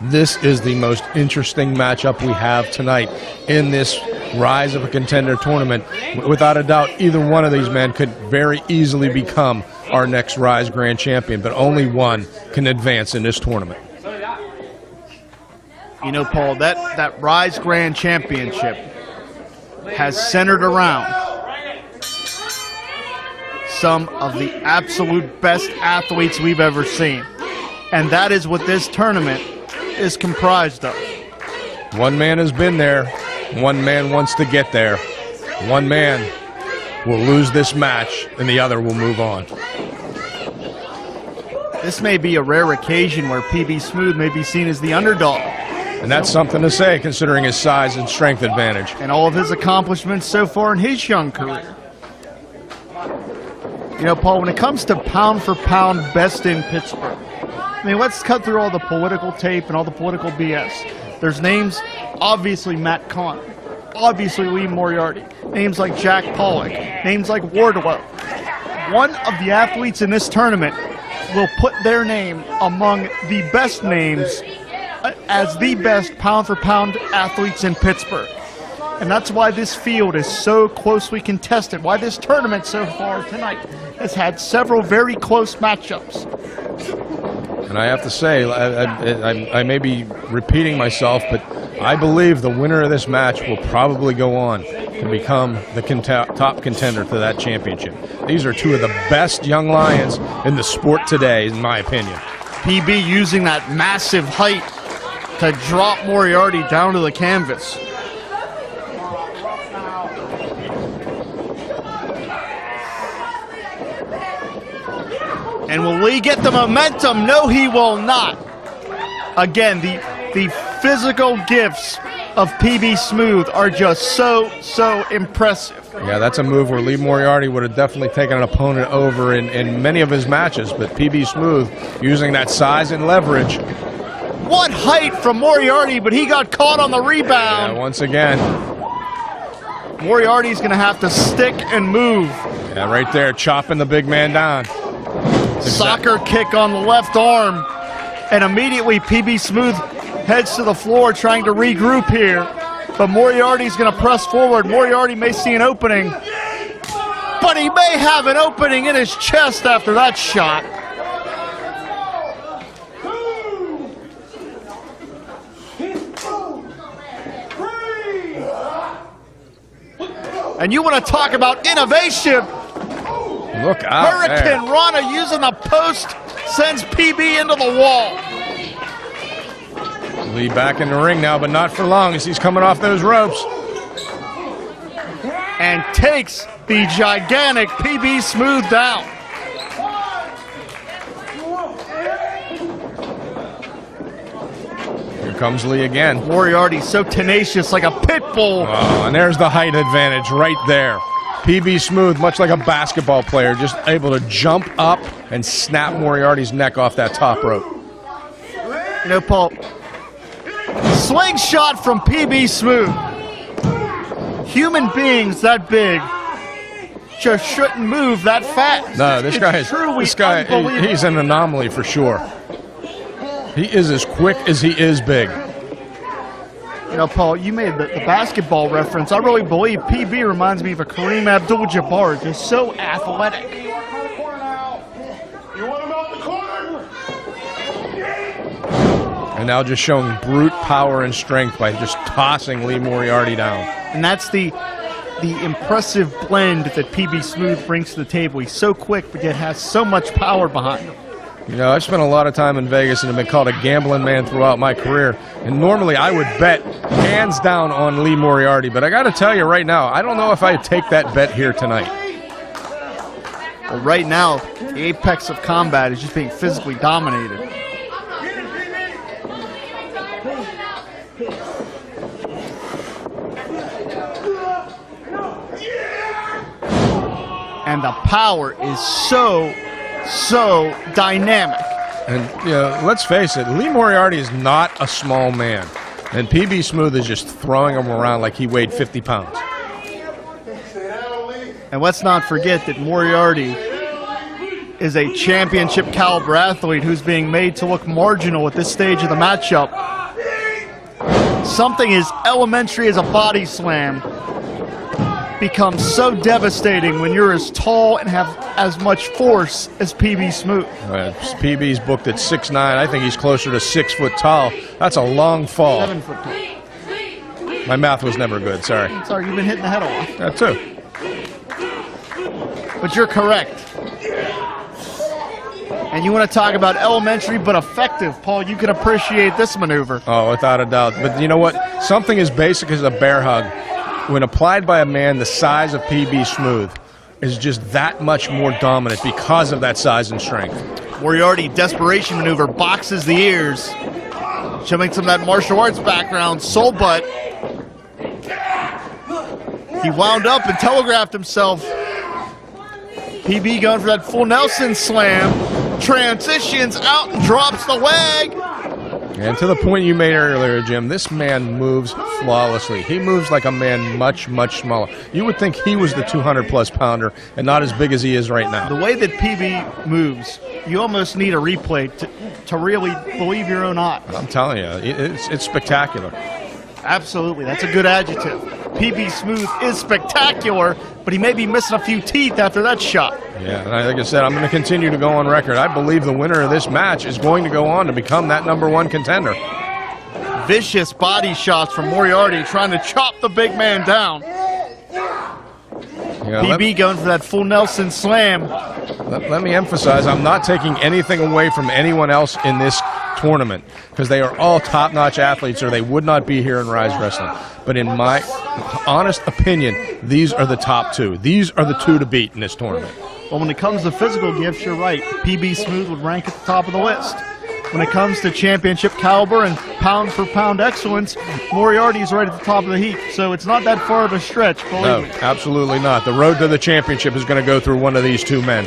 this is the most interesting matchup we have tonight in this Rise of a Contender tournament. Without a doubt, either one of these men could very easily become our next Rise Grand Champion, but only one can advance in this tournament. You know, Paul, that Ryse Grand Championship has centered around some of the absolute best athletes we've ever seen. And that is what this tournament is comprised of. One man has been there. One man wants to get there. One man will lose this match, and the other will move on. This may be a rare occasion where PB Smooth may be seen as the underdog. And that's something to say, considering his size and strength advantage. And all of his accomplishments so far in his young career. You know, Paul, when it comes to pound for pound best in Pittsburgh, I mean, let's cut through all the political tape and all the political BS. There's names, obviously Matt Conn, obviously Lee Moriarty, names like Jack Pollock, names like Wardlow. One of the athletes in this tournament will put their name among the best names as the best pound-for-pound athletes in Pittsburgh. And that's why this field is so closely contested, why this tournament so far tonight has had several very close matchups. And I have to say, I may be repeating myself, but I believe the winner of this match will probably go on to become the top contender to that championship. These are two of the best young lions in the sport today, in my opinion. PB using that massive height to drop Moriarty down to the canvas. And will Lee get the momentum? No, he will not. Again, the physical gifts of PB Smooth are just so impressive. Yeah, that's a move where Lee Moriarty would have definitely taken an opponent over in many of his matches, but PB Smooth using that size and leverage. What height from Moriarty, but he got caught on the rebound. Yeah, once again. Moriarty's going to have to stick and move. Yeah, right there, chopping the big man down. Soccer kick on the left arm, and immediately PB Smooth heads to the floor trying to regroup here, but Moriarty's going to press forward. Moriarty may see an opening, but he may have an opening in his chest after that shot. And you want to talk about innovation? Look out. Hurricane there. Rana using the post sends PB into the wall. Lee back in the ring now, but not for long as he's coming off those ropes. And takes the gigantic PB Smooth down. Here comes Lee again. Moriarty so tenacious like a pit bull. Oh, and there's the height advantage right there. PB Smooth, much like a basketball player, just able to jump up and snap Moriarty's neck off that top rope. You know, Paul, slingshot from PB Smooth. Human beings that big just shouldn't move that fast. No, this guy he's an anomaly for sure. He is as quick as he is big. You know, Paul, you made the basketball reference. I really believe PB reminds me of a Kareem Abdul-Jabbar, just so athletic. You want him out the corner? And now just showing brute power and strength by just tossing Lee Moriarty down. And that's the impressive blend that PB Smooth brings to the table. He's so quick, but yet has so much power behind him. You know, I've spent a lot of time in Vegas and have been called a gambling man throughout my career. And normally I would bet hands down on Lee Moriarty. But I got to tell you right now, I don't know if I'd take that bet here tonight. Well, right now, the apex of combat is just being physically dominated. And the power is so dynamic. And, you know, let's face it, Lee Moriarty is not a small man. And PB Smooth is just throwing him around like he weighed 50 pounds. And let's not forget that Moriarty is a championship caliber athlete who's being made to look marginal at this stage of the matchup Something as elementary as a body slam becomes so devastating when you're as tall and have as much force as PB Smooth. PB's booked at 6'9". I think he's closer to 6 foot tall. That's a long fall. 7 foot tall. My math was never good, sorry. Sorry, you've been hitting the head a lot. That too. But you're correct. And you want to talk about elementary but effective, Paul, you can appreciate this maneuver. Oh, without a doubt. But you know what? Something as basic as a bear hug, when applied by a man the size of PB Smooth, is just that much more dominant because of that size and strength. Moriarty, desperation maneuver, boxes the ears. Showing some of that martial arts background, soul butt. He wound up and telegraphed himself. PB going for that full Nelson slam. Transitions out and drops the leg. And to the point you made earlier, Jim, this man moves flawlessly. He moves like a man much, much smaller. You would think he was the 200-plus pounder and not as big as he is right now. The way that PB moves, you almost need a replay to really believe your own eyes. I'm telling you, it's spectacular. Absolutely, that's a good adjective. PB Smooth is spectacular, but he may be missing a few teeth after that shot. Yeah, and like I said, I'm going to continue to go on record. I believe the winner of this match is going to go on to become that #1 contender. Vicious body shots from Moriarty trying to chop the big man down. Yeah, PB going for that full Nelson slam. Let me emphasize, I'm not taking anything away from anyone else in this tournament because they are all top-notch athletes or they would not be here in Ryse Wrestling. But in my honest opinion, these are the top two. These are the two to beat in this tournament. Well, when it comes to physical gifts, you're right. PB Smooth would rank at the top of the list. When it comes to championship caliber and pound-for-pound excellence, Moriarty's right at the top of the heap. So it's not that far of a stretch, believe me. Absolutely not. The road to the championship is going to go through one of these two men.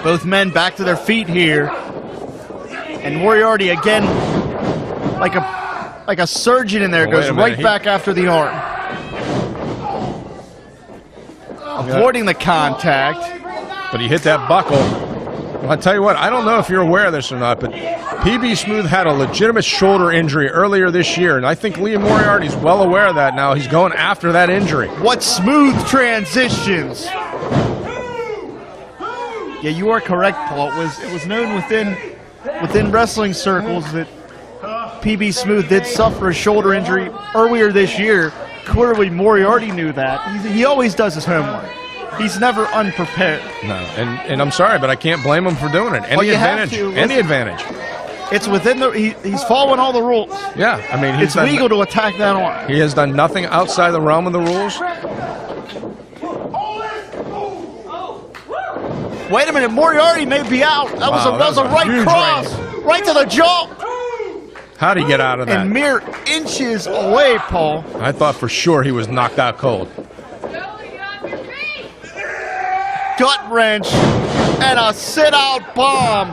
Both men back to their feet here. And Moriarty again, like a surgeon in there, goes right back after the arm. Avoiding the contact. But he hit that buckle. Well, I'll tell you what, I don't know if you're aware of this or not, but PB Smooth had a legitimate shoulder injury earlier this year, and I think Liam Moriarty's well aware of that now. He's going after that injury. What smooth transitions. Yeah, you are correct, Paul. It was known within wrestling circles that PB Smooth did suffer a shoulder injury earlier this year. Clearly, Moriarty knew that. He always does his homework. He's never unprepared. No, and I'm sorry, but I can't blame him for doing it. Any advantage. Any advantage. It's within the. He's following all the rules. Yeah, I mean, it's legal to attack that arm. He has done nothing outside the realm of the rules. Wait a minute, Moriarty may be out. That was a right cross, right to the jaw. How'd he get out of that? And mere inches away, Paul. I thought for sure he was knocked out cold. Gut wrench and a sit-out bomb.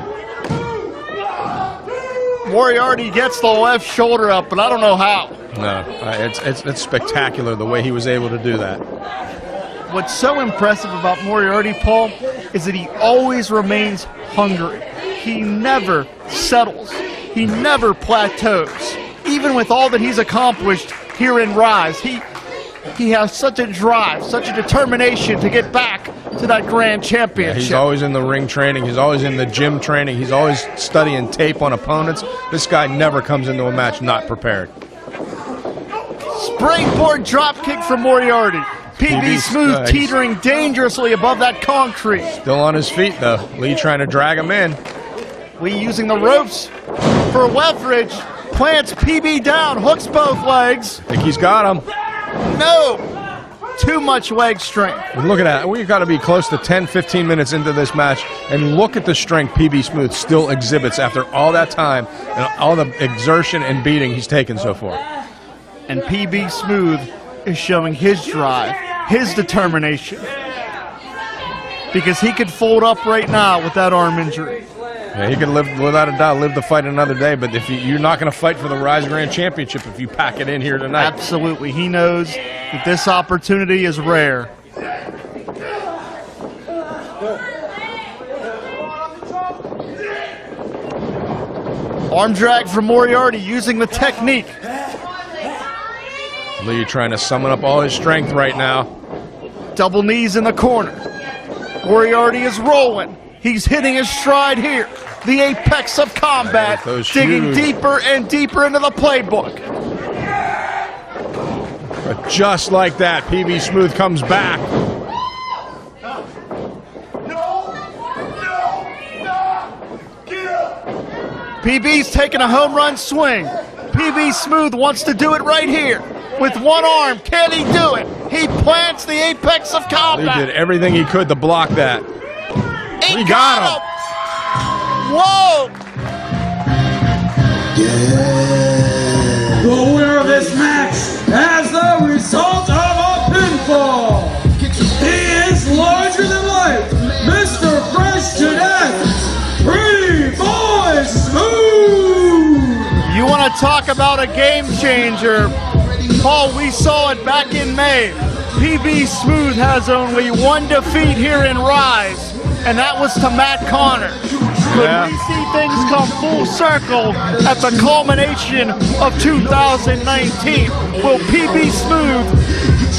Moriarty gets the left shoulder up, but I don't know how. No, it's spectacular the way he was able to do that. What's so impressive about Moriarty, Paul, is that he always remains hungry. He never settles. He never plateaus. Even with all that he's accomplished here in Ryse, he has such a drive, such a determination to get back to that grand championship. Yeah, he's always in the ring training. He's always in the gym training. He's always studying tape on opponents. This guy never comes into a match not prepared. Springboard drop kick from Moriarty. PB Smooth teetering dangerously above that concrete. Still on his feet, though. Lee trying to drag him in. Lee using the ropes for leverage. Plants PB down, hooks both legs. I think he's got him. No! Too much leg strength. And look at that. We've got to be close to 10, 15 minutes into this match, and look at the strength PB Smooth still exhibits after all that time and all the exertion and beating he's taken so far. And PB Smooth is showing his drive, his determination, because he could fold up right now with that arm injury. Yeah, he could live, without a doubt, live to fight another day, but if you're not going to fight for the Ryse Grand Championship if you pack it in here tonight. Absolutely. He knows that this opportunity is rare. Arm drag from Moriarty using the technique. Lee trying to summon up all his strength right now. Double knees in the corner. Moriarty is rolling. He's hitting his stride here. The apex of combat, digging deeper and deeper into the playbook. But just like that, PB Smooth comes back. PB's taking a home run swing. PB Smooth wants to do it right here. With one arm, can he do it? He plants the apex of combat. He did everything he could to block that. He got him. Whoa! The winner of this match has the result of a pinfall. He is larger than life, Mr. Fresh to Death, Ryse Smooth. You want to talk about a game changer? Paul, we saw it back in May. PB Smooth has only one defeat here in Ryse, and that was to Matt Connor. Could we see things come full circle at the culmination of 2019? Will PB Smooth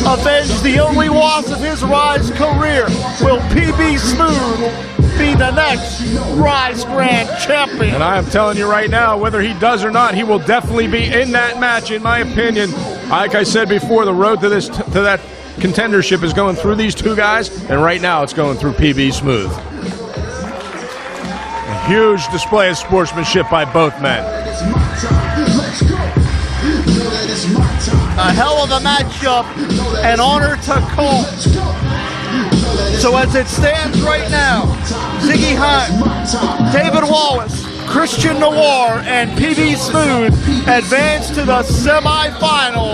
avenge the only loss of his Ryse career? Will PB Smooth be the next Ryse Grand Champion? And I am telling you right now, whether he does or not, he will definitely be in that match, in my opinion. Like I said before, the road to that contendership is going through these two guys, and right now it's going through PB Smooth. A huge display of sportsmanship by both men. A hell of a matchup, an honor to call. So as it stands right now, Ziggy Hunt, David Wallace, Christian Noir, and PB Smooth advance to the semifinals.